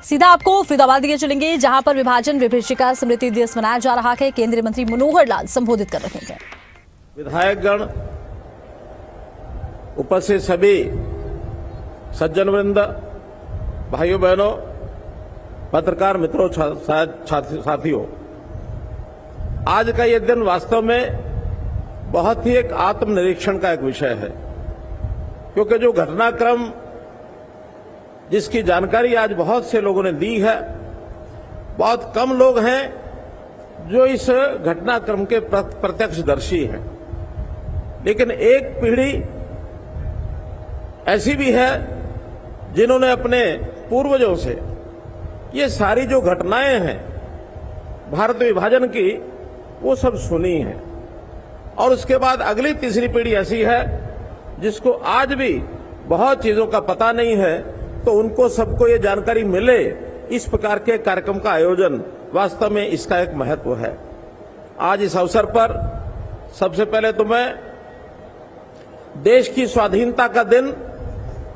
सीधा आपको फरीदाबाद लिए चलेंगे, जहां पर विभाजन विभीषिका स्मृति दिवस मनाया जा रहा है। केंद्रीय मंत्री मनोहर लाल संबोधित कर रहे हैं। विधायकगण, उपस्थित सभी सज्जन वृंद, भाइयों बहनों, पत्रकार मित्रों, साथियों, आज का ये दिन वास्तव में बहुत ही एक आत्मनिरीक्षण का एक विषय है, क्योंकि जो घटनाक्रम जिसकी जानकारी आज बहुत से लोगों ने दी है, बहुत कम लोग हैं जो इस घटनाक्रम के प्रत्यक्षदर्शी हैं। लेकिन एक पीढ़ी ऐसी भी है जिन्होंने अपने पूर्वजों से ये सारी जो घटनाएं हैं भारत विभाजन की, वो सब सुनी है। और उसके बाद अगली तीसरी पीढ़ी ऐसी है जिसको आज भी बहुत चीजों का पता नहीं है, तो उनको सबको ये जानकारी मिले, इस प्रकार के कार्यक्रम का आयोजन वास्तव में इसका एक महत्व है। आज इस अवसर पर सबसे पहले तो मैं देश की स्वाधीनता का दिन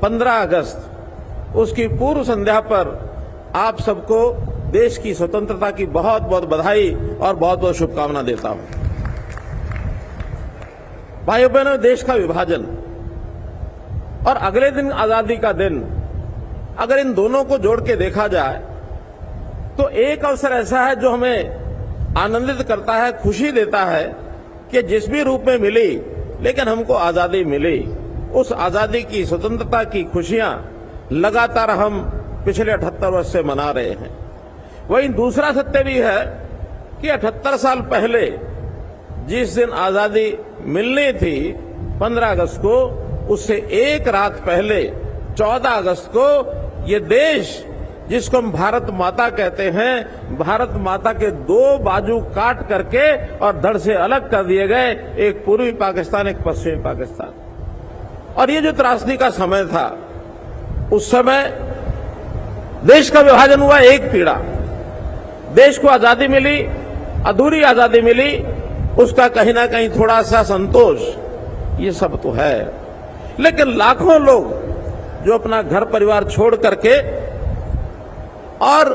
15 अगस्त, उसकी पूर्व संध्या पर आप सबको देश की स्वतंत्रता की बहुत बहुत बधाई और बहुत बहुत शुभकामना देता हूं। भाइयों बहनों, देश का विभाजन और अगले दिन आजादी का दिन, अगर इन दोनों को जोड़ के देखा जाए तो एक अवसर ऐसा है जो हमें आनंदित करता है, खुशी देता है कि जिस भी रूप में मिली, लेकिन हमको आजादी मिली। उस आजादी की, स्वतंत्रता की खुशियां लगातार हम पिछले 78 वर्ष से मना रहे हैं। वहीं दूसरा सत्य भी है कि 78 साल पहले जिस दिन आजादी मिलनी थी 15 अगस्त को, उससे एक रात पहले 14 अगस्त को ये देश जिसको हम भारत माता कहते हैं, भारत माता के दो बाजू काट करके और धड़ से अलग कर दिए गए, एक पूर्वी पाकिस्तान, एक पश्चिमी पाकिस्तान। और ये जो त्रासदी का समय था, उस समय देश का विभाजन हुआ, एक पीड़ा, देश को आजादी मिली, अधूरी आजादी मिली, उसका कहीं ना कहीं थोड़ा सा संतोष, ये सब तो है। लेकिन लाखों लोग जो अपना घर परिवार छोड़ करके और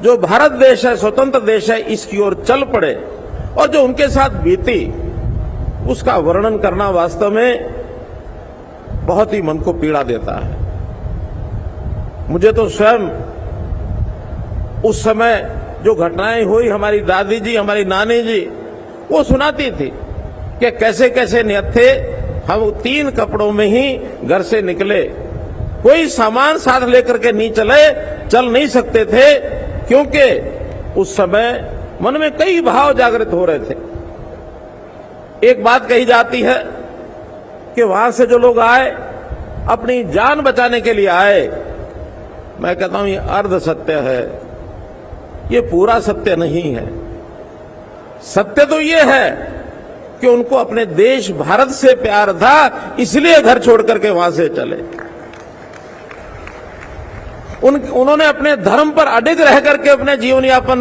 जो भारत देश है, स्वतंत्र देश है, इसकी ओर चल पड़े, और जो उनके साथ बीती, उसका वर्णन करना वास्तव में बहुत ही मन को पीड़ा देता है। मुझे तो स्वयं उस समय जो घटनाएं हुई, हमारी दादी जी, हमारी नानी जी वो सुनाती थी कि कैसे कैसे निहत्थे हम 3 कपड़ों में ही घर से निकले, कोई सामान साथ लेकर के नहीं चल नहीं सकते थे, क्योंकि उस समय मन में कई भाव जागृत हो रहे थे। एक बात कही जाती है कि वहां से जो लोग आए, अपनी जान बचाने के लिए आए। मैं कहता हूं ये अर्ध सत्य है, ये पूरा सत्य नहीं है। सत्य तो ये है कि उनको अपने देश भारत से प्यार था, इसलिए घर छोड़ करके वहां से चले। उन्होंने अपने धर्म पर अडिग रह करके अपने जीवन यापन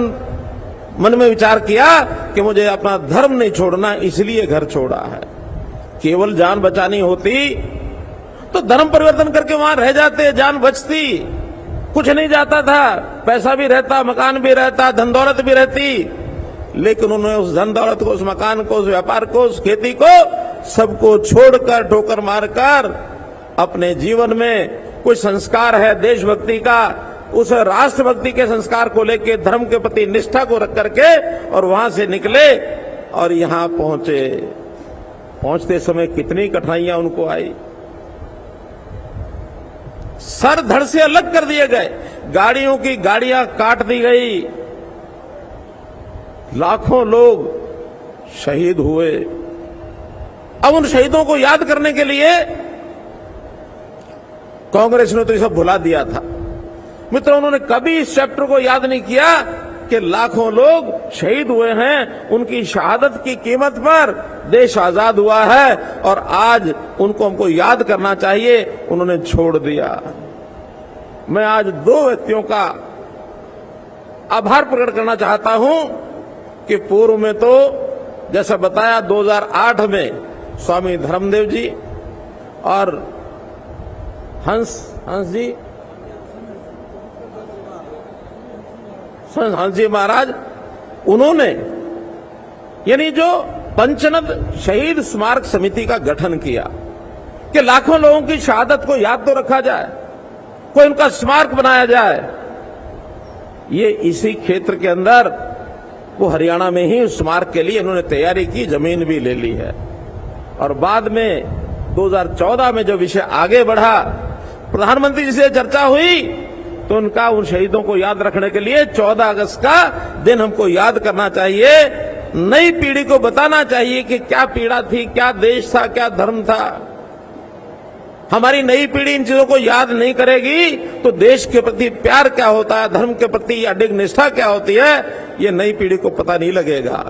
मन में विचार किया कि मुझे अपना धर्म नहीं छोड़ना, इसलिए घर छोड़ा है। केवल जान बचानी होती तो धर्म परिवर्तन करके वहां रह जाते, जान बचती, कुछ नहीं जाता था, पैसा भी रहता, मकान भी रहता, धन दौलत भी रहती। लेकिन उन्होंने उस धन दौलत को, उस मकान को, उस व्यापार को, उस खेती को, सबको छोड़कर, ठोकर मारकर अपने जीवन में कोई संस्कार है देशभक्ति का, उस राष्ट्रभक्ति के संस्कार को लेके, धर्म के प्रति निष्ठा को रख करके, और वहां से निकले और यहां पहुंचे। पहुंचते समय कितनी कठिनाइयां उनको आई, सर धड़ से अलग कर दिए गए, गाड़ियों की गाड़ियां काट दी गई, लाखों लोग शहीद हुए। अब उन शहीदों को याद करने के लिए कांग्रेस ने तो ये सब भुला दिया था। मित्रों, उन्होंने कभी इस चैप्टर को याद नहीं किया कि लाखों लोग शहीद हुए हैं, उनकी शहादत की कीमत पर देश आजाद हुआ है, और आज उनको हमको याद करना चाहिए, उन्होंने छोड़ दिया। मैं आज 2 व्यक्तियों का आभार प्रकट करना चाहता हूं कि पूर्व में तो जैसा बताया 2008 में स्वामी धर्मदेव जी और हंस जी हंस जी महाराज, उन्होंने यानी जो पंचनद शहीद स्मारक समिति का गठन किया कि लाखों लोगों की शहादत को याद तो रखा जाए, कोई उनका स्मारक बनाया जाए। ये इसी क्षेत्र के अंदर वो हरियाणा में ही उस स्मारक के लिए इन्होंने तैयारी की, जमीन भी ले ली है। और बाद में 2014 में जो विषय आगे बढ़ा, प्रधानमंत्री जी से चर्चा हुई तो उनका उन शहीदों को याद रखने के लिए 14 अगस्त का दिन हमको याद करना चाहिए, नई पीढ़ी को बताना चाहिए कि क्या पीड़ा थी, क्या देश था, क्या धर्म था। हमारी नई पीढ़ी इन चीजों को याद नहीं करेगी तो देश के प्रति प्यार क्या होता है, धर्म के प्रति अडिग निष्ठा क्या होती है, ये नई पीढ़ी को पता नहीं लगेगा।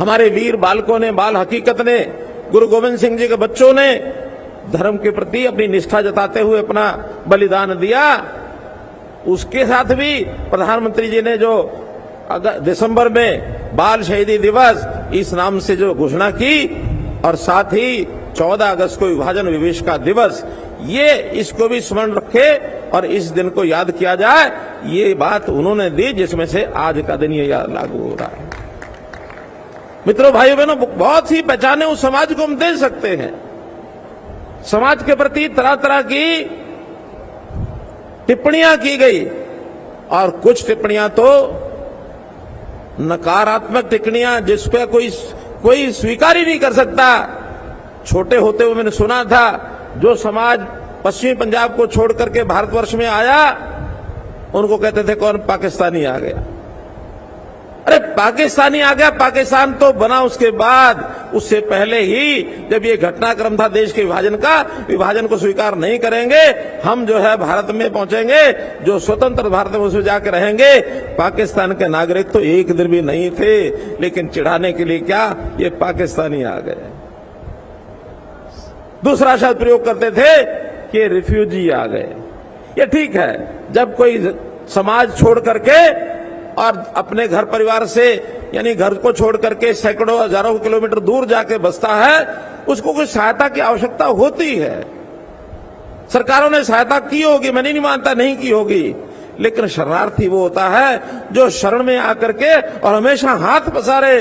हमारे वीर बालकों ने, बाल हकीकत ने, गुरु गोविंद सिंह जी के बच्चों ने धर्म के प्रति अपनी निष्ठा जताते हुए अपना बलिदान दिया। उसके साथ भी प्रधानमंत्री जी ने जो दिसंबर में बाल शहीदी दिवस इस नाम से जो घोषणा की और साथ ही 14 अगस्त को विभाजन विवेश का दिवस, ये इसको भी स्मरण रखे और इस दिन को याद किया जाए, ये बात उन्होंने दी, जिसमें से आज का दिन ये लागू हो रहा है। मित्रों, भाइयों बहनों, बहुत सी पहचाने उस समाज को हम दे सकते हैं। समाज के प्रति तरह तरह की टिप्पणियां की गई और कुछ टिप्पणियां तो नकारात्मक टिप्पणियां जिस पे कोई स्वीकार ही नहीं कर सकता। छोटे होते हुए मैंने सुना था, जो समाज पश्चिमी पंजाब को छोड़ करके भारतवर्ष में आया उनको कहते थे कौन, पाकिस्तानी आ गया। अरे पाकिस्तानी आ गया, पाकिस्तान तो बना उसके बाद, उससे पहले ही जब ये घटनाक्रम था देश के विभाजन का, विभाजन को स्वीकार नहीं करेंगे, हम जो है भारत में पहुंचेंगे, जो स्वतंत्र भारत में उसमें जाकर रहेंगे। पाकिस्तान के नागरिक तो एक दिन भी नहीं थे, लेकिन चिढ़ाने के लिए क्या, ये पाकिस्तानी आ गए। दूसरा शब्द प्रयोग करते थे कि रिफ्यूजी आ गए। ये ठीक है, जब कोई समाज छोड़ करके और अपने घर परिवार से, यानी घर को छोड़ करके सैकड़ों हजारों किलोमीटर दूर जाके बसता है, उसको कोई सहायता की आवश्यकता होती है। सरकारों ने सहायता की होगी, मैं नहीं मानता नहीं की होगी, लेकिन शरणार्थी वो होता है जो शरण में आकर के और हमेशा हाथ पसारे।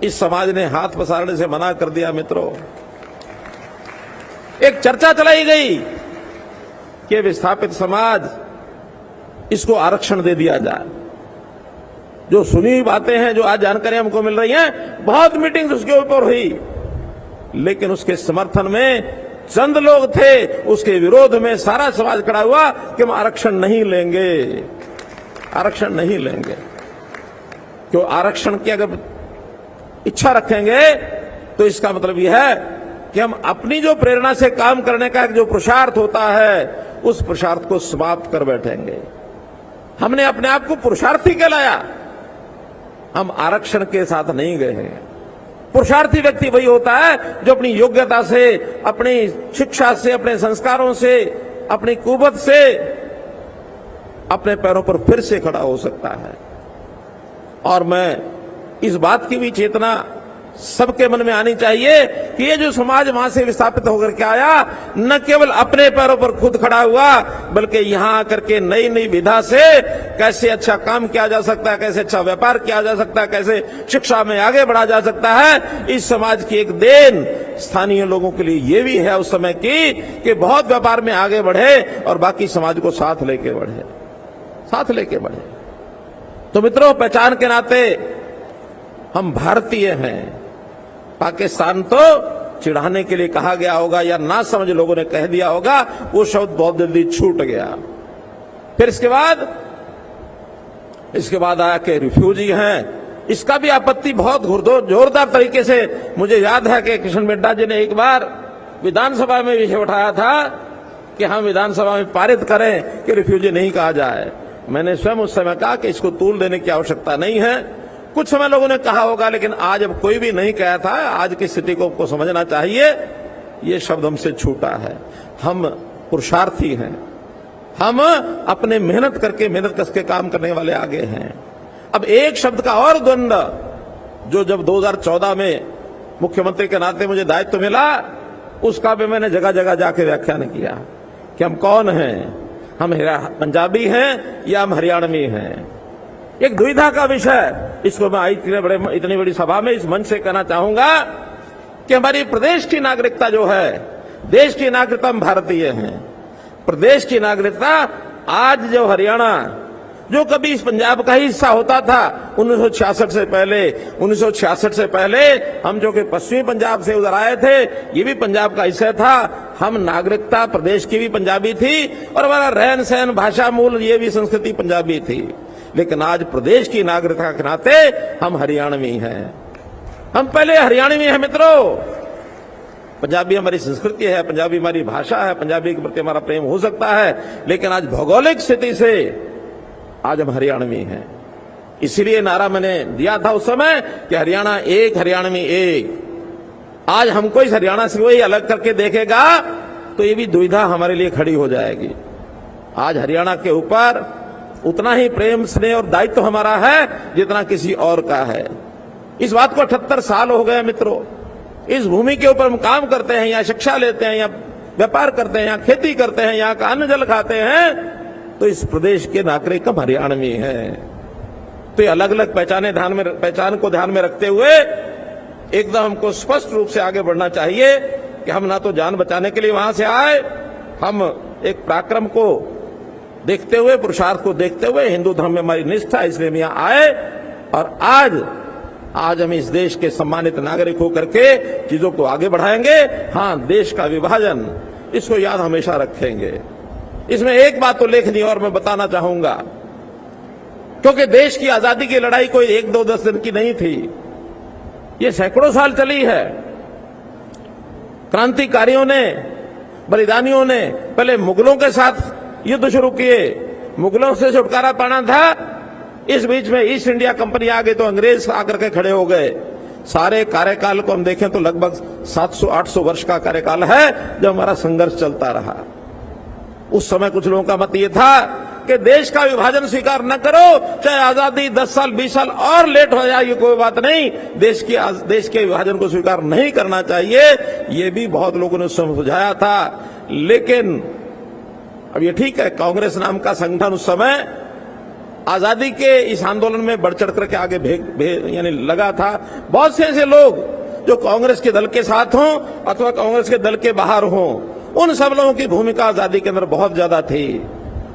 इस समाज ने हाथ पसारने से मना कर दिया। मित्रों, एक चर्चा चलाई गई कि विस्थापित समाज, इसको आरक्षण दे दिया जाए। जो सुनी बातें हैं, जो आज जानकारी हमको मिल रही हैं, बहुत मीटिंग्स उसके ऊपर हुई, लेकिन उसके समर्थन में चंद लोग थे, उसके विरोध में सारा समाज खड़ा हुआ कि हम आरक्षण नहीं लेंगे, आरक्षण नहीं लेंगे। क्यों आरक्षण की अगर इच्छा रखेंगे तो इसका मतलब यह है कि हम अपनी जो प्रेरणा से काम करने का जो पुरुषार्थ होता है, उस पुरुषार्थ को समाप्त कर बैठेंगे। हमने अपने आप को पुरुषार्थी कहलाया, हम आरक्षण के साथ नहीं गए हैं। पुरुषार्थी व्यक्ति वही होता है जो अपनी योग्यता से, अपनी शिक्षा से, अपने संस्कारों से, अपनी कुवत से अपने पैरों पर फिर से खड़ा हो सकता है। और मैं इस बात की भी चेतना सबके मन में आनी चाहिए कि ये जो समाज वहां से विस्थापित होकर के आया, न केवल अपने पैरों पर खुद खड़ा हुआ, बल्कि यहां आकर के नई नई विधा से कैसे अच्छा काम किया जा सकता है, कैसे अच्छा व्यापार किया जा सकता है, कैसे शिक्षा में आगे बढ़ा जा सकता है। इस समाज की एक देन स्थानीय लोगों के लिए ये भी है उस समय की कि बहुत व्यापार में आगे बढ़े और बाकी समाज को साथ लेके बढ़े, साथ लेके बढ़े। तो मित्रों, पहचान के नाते हम भारतीय हैं। पाकिस्तान तो चिढ़ाने के लिए कहा गया होगा या ना समझ लोगों ने कह दिया होगा, वो शब्द बहुत जल्दी छूट गया। फिर इसके बाद आया कि रिफ्यूजी हैं। इसका भी आपत्ति बहुत जोरदार तरीके से, मुझे याद है कि किशन मिड्डा जी ने एक बार विधानसभा में विषय उठाया था कि हम विधानसभा में पारित करें कि रिफ्यूजी नहीं कहा जाए। मैंने स्वयं उस समय कहा कि इसको तूल देने की आवश्यकता नहीं है। कुछ समय लोगों ने कहा होगा, लेकिन आज अब कोई भी नहीं कहा था। आज की स्थिति को समझना चाहिए, ये शब्द हमसे छूटा है। हम पुरुषार्थी हैं, हम अपने मेहनत करके काम करने वाले आगे हैं। अब एक शब्द का और द्वंद्व जो जब 2014 में मुख्यमंत्री के नाते मुझे दायित्व मिला, उसका भी मैंने जगह जगह जाके व्याख्यान किया कि हम कौन हैं। हम पंजाबी हैं या हम हरियाणवी हैं। एक दुविधा का विषय, इसको मैं इतनी बड़ी सभा में इस मंच से कहना चाहूंगा कि हमारी प्रदेश की नागरिकता जो है, देश की नागरिकता हम भारतीय हैं, प्रदेश की नागरिकता आज जो हरियाणा जो कभी इस पंजाब का ही हिस्सा होता था 1966 से पहले हम जो कि पश्चिमी पंजाब से उधर आए थे, ये भी पंजाब का हिस्सा था। हम नागरिकता प्रदेश की भी पंजाबी थी और हमारा रहन सहन भाषा मूल ये भी संस्कृति पंजाबी थी। लेकिन आज प्रदेश की नागरिकता के नाते हम हरियाणवी हैं। हम पहले हरियाणवी हैं मित्रों। पंजाबी हमारी संस्कृति है, पंजाबी हमारी भाषा है, पंजाबी के प्रति हमारा प्रेम हो सकता है, लेकिन आज भौगोलिक स्थिति से आज हम हरियाणवी हैं। इसीलिए नारा मैंने दिया था उस समय कि हरियाणा एक, हरियाणवी एक। आज हमको इस हरियाणा से कोई अलग करके देखेगा तो ये भी दुविधा हमारे लिए खड़ी हो जाएगी। आज हरियाणा के ऊपर उतना ही प्रेम, स्नेह और दायित्व हमारा है जितना किसी और का है। इस बात को 78 साल हो गए मित्रों। इस भूमि के ऊपर हम काम करते हैं, यहाँ शिक्षा लेते हैं, यहाँ व्यापार करते हैं, यहाँ खेती करते हैं, यहाँ का अन्न जल खाते हैं, तो इस प्रदेश के नागरिक हम हरियाणवी हैं। तो ये अलग अलग पहचान को ध्यान में रखते हुए एकदम हमको स्पष्ट रूप से आगे बढ़ना चाहिए कि हम ना तो जान बचाने के लिए वहां से आए, हम एक पराक्रम को देखते हुए, पुरुषार्थ को देखते हुए, हिंदू धर्म में हमारी निष्ठा, इसलिए हम यहाँ आए। और आज हम इस देश के सम्मानित नागरिक होकर के चीजों को आगे बढ़ाएंगे। हाँ, देश का विभाजन, इसको याद हमेशा रखेंगे। इसमें एक बात तो लेखनी और मैं बताना चाहूंगा, क्योंकि देश की आजादी की लड़ाई कोई 1-2-10 दिन की नहीं थी, ये सैकड़ों साल चली है। क्रांतिकारियों ने, बलिदानियों ने पहले मुगलों के साथ युद्ध शुरू किए, मुगलों से छुटकारा पाना था। इस बीच में ईस्ट इंडिया कंपनी आ गई तो अंग्रेज आकर के खड़े हो गए। सारे कार्यकाल को हम देखें तो लगभग 700-800 वर्ष का कार्यकाल है जब हमारा संघर्ष चलता रहा। उस समय कुछ लोगों का मत ये था कि देश का विभाजन स्वीकार न करो, चाहे आजादी 10 साल 20 साल और लेट हो जाए, ये कोई बात नहीं, देश के विभाजन को स्वीकार नहीं करना चाहिए। ये भी बहुत लोगों ने उस समय सुझाया था। लेकिन अब ये ठीक है, कांग्रेस नाम का संगठन उस समय आजादी के इस आंदोलन में बढ़ चढ़ करके आगे यानी लगा था। बहुत से ऐसे लोग जो कांग्रेस के दल के साथ हों अथवा कांग्रेस के दल के बाहर हों, उन सब लोगों की भूमिका आजादी के अंदर बहुत ज्यादा थी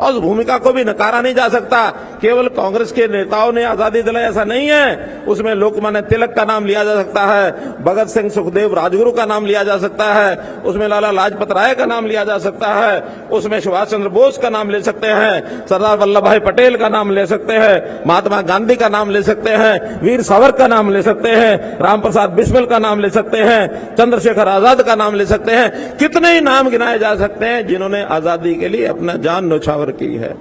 और उस भूमिका को भी नकारा नहीं जा सकता। केवल कांग्रेस के नेताओं ने आजादी दिलाई ऐसा नहीं है। उसमें लोकमान्य तिलक का नाम लिया जा सकता है, भगत सिंह, सुखदेव, राजगुरु का नाम लिया जा सकता है, उसमें लाला लाजपत राय का नाम लिया जा सकता है, उसमें सुभाष चंद्र बोस का नाम ले सकते हैं, सरदार वल्लभ भाई पटेल का नाम ले सकते हैं, महात्मा गांधी का नाम ले सकते हैं, वीर सावरकर का नाम ले सकते हैं, राम प्रसाद बिस्मिल का नाम ले सकते हैं, चंद्रशेखर आजाद का नाम ले सकते हैं। कितने ही नाम गिनाए जा सकते हैं जिन्होंने आजादी के लिए अपना जान न्यौछावर की है।